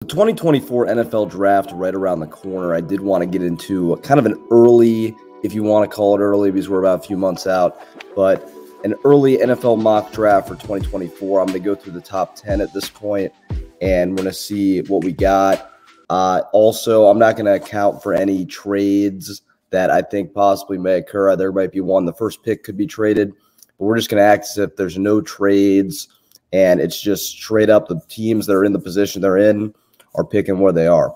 The 2024 NFL draft right around the corner. I did want to get into kind of an early, if you want to call it early, because we're about a few months out, but an early NFL mock draft for 2024. I'm going to go through the top 10 at this point, and we're going to see what we got. Also, I'm not going to account for any trades that I think possibly may occur. There might be one. The first pick could be traded, but we're just going to act as if there's no trades, and it's just straight up the teams that are in the position they're in are picking where they are.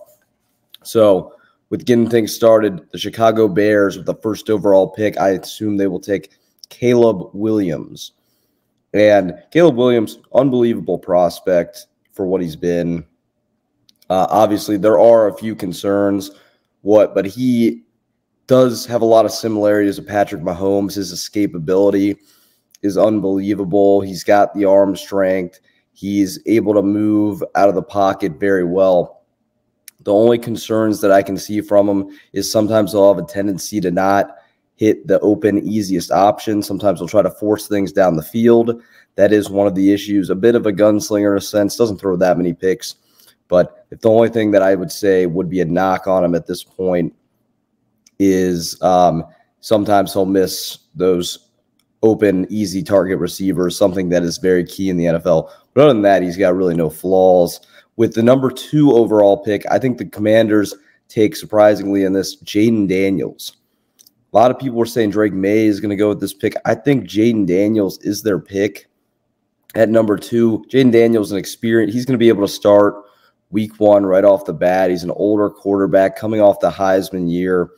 So with getting things started, the Chicago Bears with the first overall pick, I assume they will take Caleb Williams. And Caleb Williams, unbelievable prospect for what he's been. Obviously, there are a few concerns, but he does have a lot of similarities to Patrick Mahomes. His escapability is unbelievable. He's got the arm strength. He's able to move out of the pocket very well. The only concerns that I can see from him is sometimes he'll have a tendency to not hit the open, easiest option. Sometimes he'll try to force things down the field. That is one of the issues. A bit of a gunslinger in a sense. Doesn't throw that many picks. But if the only thing that I would say would be a knock on him at this point is sometimes he'll miss those open, easy target receivers, something that is very key in the NFL. But other than that, he's got really no flaws. With the number 2 overall pick, I think the Commanders take, surprisingly in this, Jaden Daniels. A lot of people were saying Drake May is going to go with this pick. I think Jaden Daniels is their pick at number 2. Jaden Daniels is an experience. He's going to be able to start week 1 right off the bat. He's an older quarterback coming off the Heisman year.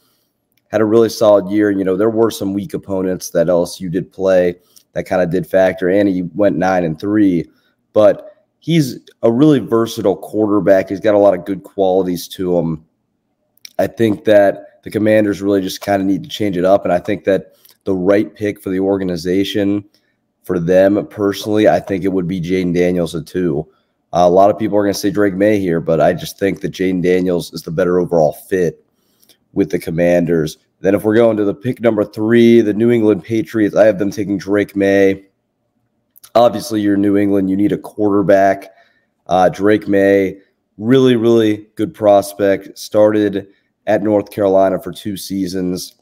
Had a really solid year. You know, there were some weak opponents that LSU did play that kind of did factor, and he went 9-3. But he's a really versatile quarterback. He's got a lot of good qualities to him. I think that the Commanders really just kind of need to change it up, and I think that the right pick for the organization, for them personally, I think it would be Jaden Daniels at 2. A lot of people are going to say Drake May here, but I just think that Jaden Daniels is the better overall fit with the Commanders. Then if we're going to the pick number 3, the New England Patriots, I have them taking Drake May. Obviously, you're New England. You need a quarterback. Drake May, really, really good prospect. Started at North Carolina for 2 seasons.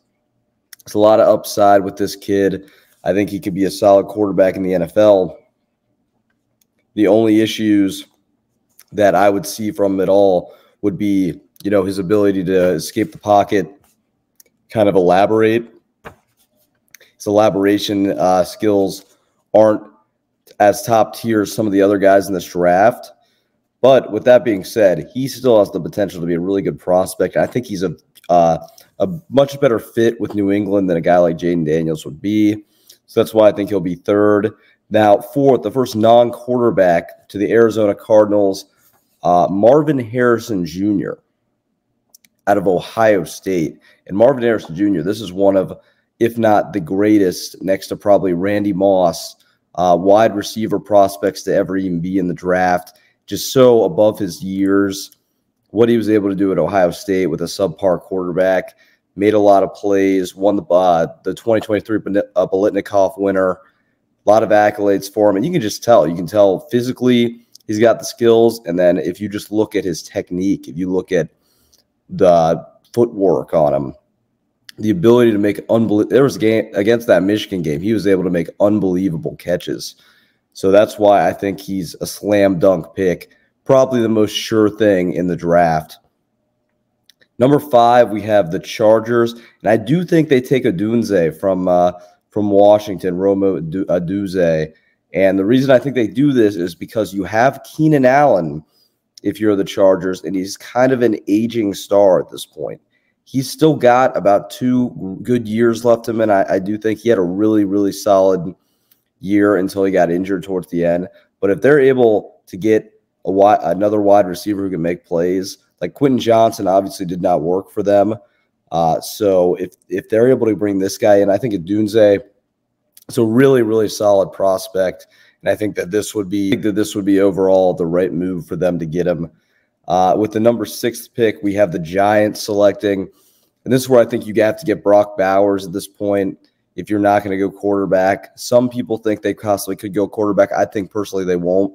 There's a lot of upside with this kid. I think he could be a solid quarterback in the NFL. The only issues that I would see from him at all would be, you know, his ability to escape the pocket, kind of elaborate. His elaboration skills aren't as top tier as some of the other guys in this draft. But with that being said, he still has the potential to be a really good prospect. I think he's a much better fit with New England than a guy like Jaden Daniels would be. So that's why I think he'll be 3rd. Now, 4th, the first non-quarterback to the Arizona Cardinals, Marvin Harrison Jr. out of Ohio State. And Marvin Harrison Jr., this is one of, if not the greatest, next to probably Randy Moss, wide receiver prospects to ever even be in the draft. Just so above his years. What he was able to do at Ohio State with a subpar quarterback, made a lot of plays, won the 2023 Biletnikoff winner. A lot of accolades for him. And you can just tell. You can tell physically he's got the skills. And then if you just look at his technique, if you look at the footwork on him, the ability to make unbelievable. There was a game against that Michigan game. He was able to make unbelievable catches. So that's why I think he's a slam dunk pick, probably the most sure thing in the draft. Number 5, we have the Chargers, and I do think they take Odunze from Washington, Rome Odunze. And the reason I think they do this is because you have Keenan Allen if you're the Chargers, and he's kind of an aging star at this point. He's still got about 2 good years left in him, and I do think he had a really, really solid year until he got injured towards the end. But if they're able to get another wide receiver who can make plays, like Quentin Johnson obviously did not work for them. So if they're able to bring this guy in, I think Odunze is a really, really solid prospect. And I think that this would be overall the right move for them to get him. With the number 6 pick, we have the Giants selecting. And this is where I think you have to get Brock Bowers at this point if you're not going to go quarterback. Some people think they possibly could go quarterback. I think personally they won't.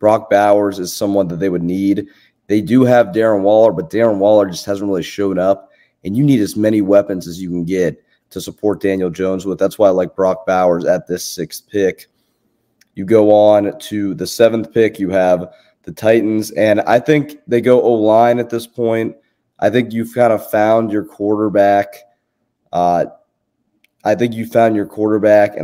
Brock Bowers is someone that they would need. They do have Darren Waller, but Darren Waller just hasn't really shown up, and you need as many weapons as you can get to support Daniel Jones with. That's why I like Brock Bowers at this 6th pick. You go on to the 7th pick. You have the Titans, and I think they go O-line at this point. I think you've kind of found your quarterback. And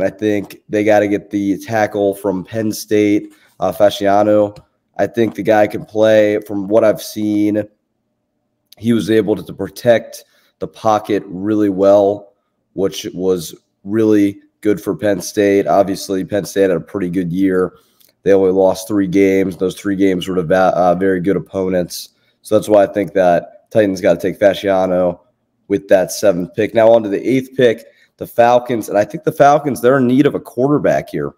I think they got to get the tackle from Penn State, Fasciano. I think the guy can play. From what I've seen, he was able to protect the pocket really well, which was really good for Penn State. Obviously, Penn State had a pretty good year. They only lost 3 games. Those 3 games were to very good opponents. So that's why I think that Titans got to take Fasciano with that 7th pick. Now on to the 8th pick, the Falcons. And I think the Falcons, they're in need of a quarterback here.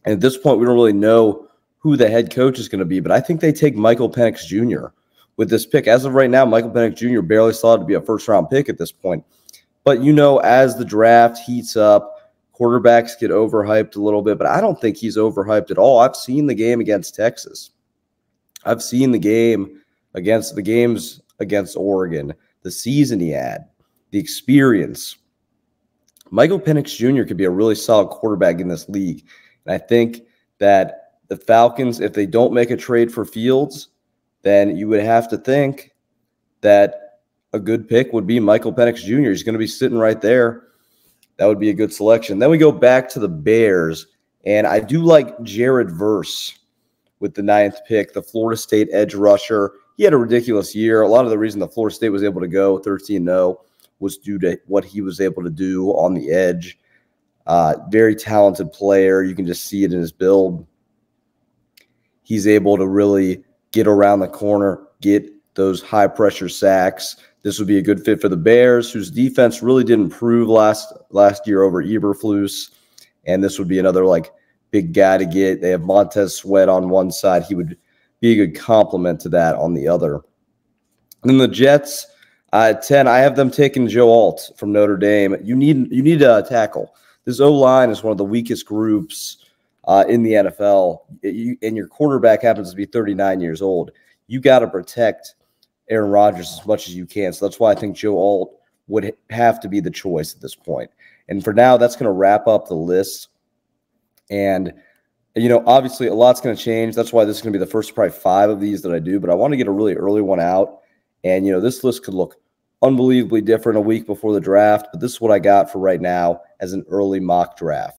And at this point, we don't really know who the head coach is going to be, but I think they take Michael Penix Jr. with this pick. As of right now, Michael Penix Jr. barely slotted to be a first-round pick at this point. But, as the draft heats up, quarterbacks get overhyped a little bit, but I don't think he's overhyped at all. I've seen the game against Texas. I've seen the games against Oregon, the season he had, the experience. Michael Penix Jr. could be a really solid quarterback in this league. And I think that the Falcons, if they don't make a trade for Fields, then you would have to think that a good pick would be Michael Penix Jr. He's going to be sitting right there. That would be a good selection. Then we go back to the Bears, and I do like Jared Verse with the 9th pick, the Florida State edge rusher. He had a ridiculous year. A lot of the reason that Florida State was able to go 13-0 was due to what he was able to do on the edge. Very talented player. You can just see it in his build. He's able to really get around the corner, get those high-pressure sacks. This would be a good fit for the Bears, whose defense really didn't improve last year over Eberflus. And this would be another, big guy to get. They have Montez Sweat on one side. He would be a good complement to that on the other. And then the Jets, at 10, I have them taking Joe Alt from Notre Dame. You need a tackle. This O-line is one of the weakest groups in the NFL. And your quarterback happens to be 39 years old. You got to protect Aaron Rodgers as much as you can. So that's why I think Joe Alt would have to be the choice at this point. And for now, that's going to wrap up the list. And, obviously a lot's going to change. That's why this is going to be the first probably 5 of these that I do. But I want to get a really early one out. And, this list could look unbelievably different a week before the draft. But this is what I got for right now as an early mock draft.